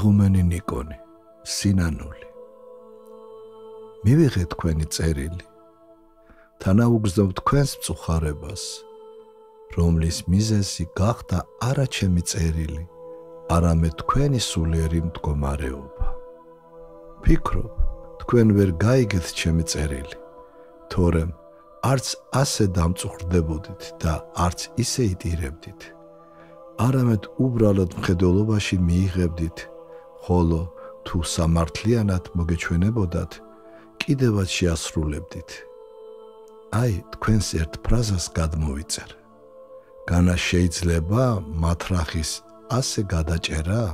იღუმენი ნიკონი, სინანული. მივიღეთ თქვენი წერილი, თანაუგრძნობ თქვენს მწუხარებას, რომლის მიზეზი გახდა არა ჩემი წერილი, არამედ თქვენი სულიერი მდგომარეობა. ფიქრობ, თქვენ ვერ გაიგეთ ჩემი წერილი, თორემ არც ასე დამწუხრდებოდით და არც ისე იტირებდით, არამედ უბრალოდ მხედველობაში მიიღებდით, ხოლო თუ სამართლიანად მოგეჩვენებოდათ, კიდევაც შეასრულებდით. აი, თქვენს ერთ ფრაზას გადმოვიწერ. განა შეიძლება მათრახის ასე გადაჭერა?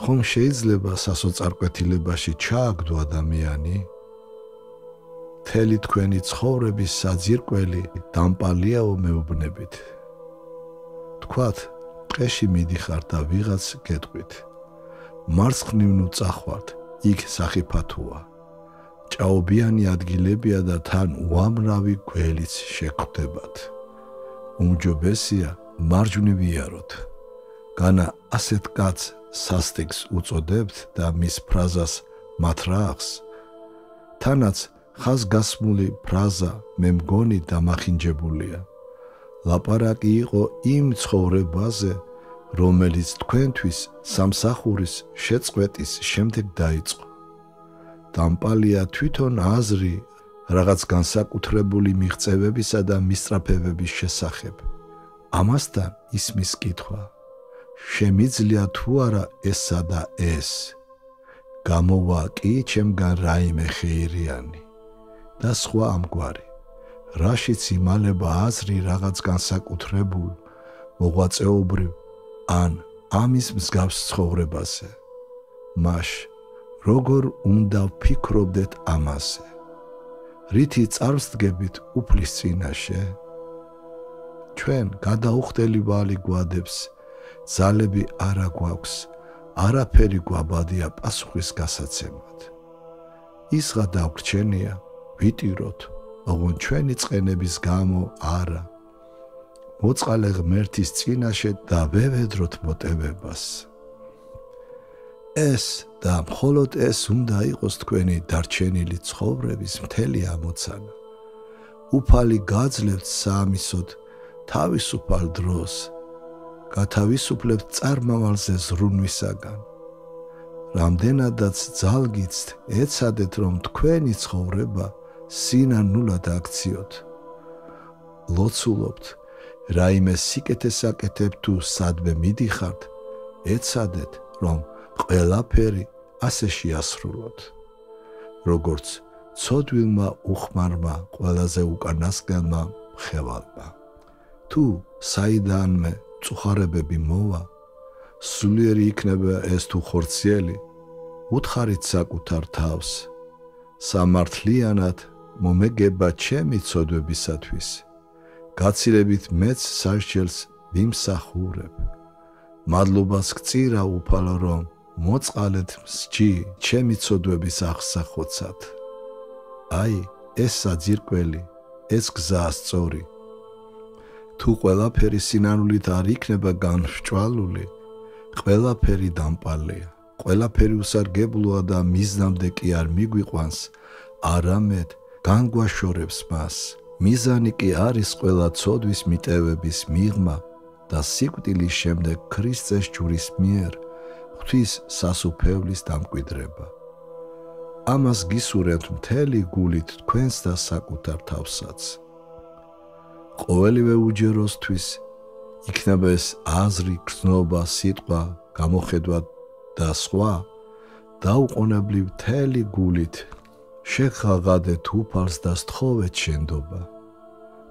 ხომ შეიძლება სასოწარკვეთილებაში ჩააგდო ადამიანი? მთელი თქვენი ცხოვრების საძირკველი დამპალიაო მეუბნებით. თქვათ, ტყეში მიდიხართ და ვიღაც გეტყვით. მარცხნივ ნუ წახვართ, იქ სახიფათოა. ჭაობიანი ადგილებია და თან უამრავი გველიც შეგხვდებათ. უმჯობესია მარჯვნივ იაროთ. განა ასეთ კაცს სასტიკს უწოდებთ და მის ფრაზას მათრახს, თანაც ხაზგასმული ფრაზა მე მგონი დამახინჯებულია. ლაპარაკი იყო იმ ცხოვრებაზე, რომელიც თქვენთვის სამსახურის შეწყვეტის შემდეგ დაიწყო. დამპალია თვითონ აზრი რაღაც განსაკუთრებული მიღწევებისა და მისწრაფებების შესახებ. ამასთან ისმის კითხვა, შემიძლია თუ არა ესა და ეს, გამოვა კი ჩემგან რაიმე ხეირიანი და სხვა ამგვარი, რაშიც იმალება აზრი რაღაც განსაკუთრებულ, მოღვაწეობრივ ან ამის მსგავს ცხოვრებაზე. მაშ როგორ უნდა ვფიქრობდეთ ამაზე? რითი წარვსდგებით უფლის წინაშე? ჩვენ გადაუხდელი ვალი გვადებს, ძალები არა გვაქვს, არაფერი გვაბადია პასუხის გასაცემად. ისღა დაგვრჩენია, ვიტიროთ, ოღონდ ჩვენი წყენების გამო არა. მოწყალე ღმერთის წინაშე და ვევედროთ მოტევებას. ეს და მხოლოდ ეს უნდა იყოს თქვენი დარჩენილი ცხოვრების მთელი ამოცანა. უფალი გაძლევთ საამისოდ თავისუფალ დროს, გათავისუფლებთ წარმავალზე ზრუნვისაგან. რამდენადაც ძალგიცთ, ეცადეთ, რომ თქვენი ცხოვრება სინანულად აქციოთ. ლოცულობთ, რაიმე სიკეთესაკეთებ თუ სადმე მიდიხართ, ეცადეთ, რომ ყველაფერი ასე შეასრულოთ. როგორც ცოდვილმა უხმარმა ყველაზე უკანასკნელმა მხევალმა. თუ საიდანმე მწუხარებები მოვა, სულიერი იქნება ეს თუ ხორციელი, უთხარით საკუთარ თავს. სამართლიანად მომეგება ჩემი ცოდვებისათვის. გაცილებით მეც სასჯელს ვიმსახურებ. მადლობას გწირა უფალო, რომ მოწყალეთ მსჯი ჩემი ცოდვების აღსახოცად. აი, ეს საძირკველი, ეს გზაა სწორი. თუ ყველაფერი სინანულით არ იქნება განსჭვალული, ყველაფერი დამპალია, ყველაფერი უსარგებლოა და მიზნამდე კი არ მიგვიყვანს, არამედ განგვაშორებს მას. მიზანი კი არის ყველა ცოდვის მიტევების მიღმა და სიკვდილის შემდეგ ქრისტეს ჯვრის მიერ ღვთის სასუფევლის დამკვიდრება. ამას გისურვებთ მთელი გულით თქვენს და საკუთარ თავსაც. ყოველივე უჯეროსთვის, იქნება ეს აზრი, გრძნობა, სიტყვა, გამოხედვა და სხვა, დაუყოვნებლივ მთელი გულით შეგღაღადეთ უფალს და სთხოვეთ შენდობა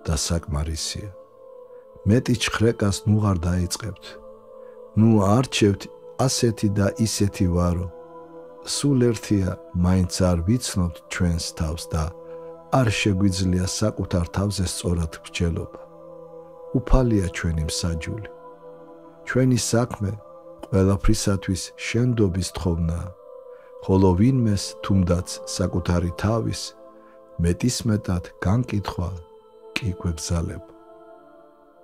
და საკმარისია. მეტი ჩხრეკას ნუ არ დაიწყებთ. ნუ არჩევთ ასეთი და ისეთი ვარო. სულ ერთია, მაინც არ ვიცნობთ ჩვენს თავს და არ შეგვიძლია საკუთარ თავზე სწორად გრჩელობა. უფალია ჩვენი მსაჯული. ჩვენი საქმე ყველაფრისათვის შენდობის თხოვნაა, ხოლო ვინმეს თუნდაც საკუთარი თავის მეტისმეტად განკითხვა კი გვეგზალება.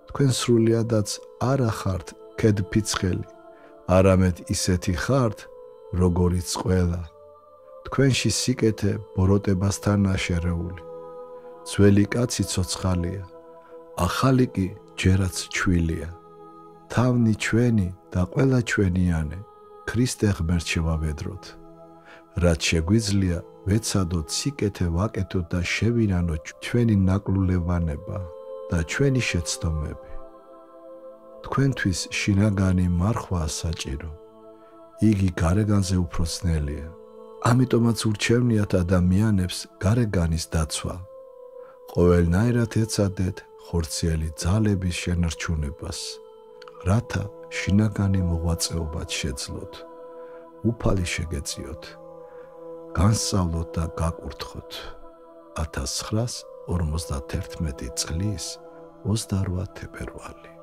თქვენ სრულიადაც არა ხართ ქედფიცხელი, არამედ ისეთი ხართ, როგორიც ყველა, თქვენში სიკეთე ბოროტებასთანაა შერეული. ძველი კაცი ცოცხალია, ახალი კი ჯერაც ჩვილია. თავნი ჩვენი და ყველა ჩვენიანე, ქრისტე ღმერთს შევავედროთ. რაც შეგვიძლია, ვეცადოთ სიკეთე ვაკეთოთ და შევინანოთ ჩვენი ნაკლულებანება და ჩვენი შეცდომები. თქვენთვის შინაგანი მარხვა საჭირო. იგი გარეგანზე უფრო ძნელია. ამიტომაც ურჩევნიათ ადამიანებს გარეგანის დაცვა. ყოველნაირად ეცადეთ ხორციელი ძალების შენარჩუნებას, რათა შინაგანი მოღვაწეობაც შეძლოთ, უფალი შეგეწიოთ, განსწავლოთ და გაკურთხოთ. 1951 წლის 28 თებერვალი.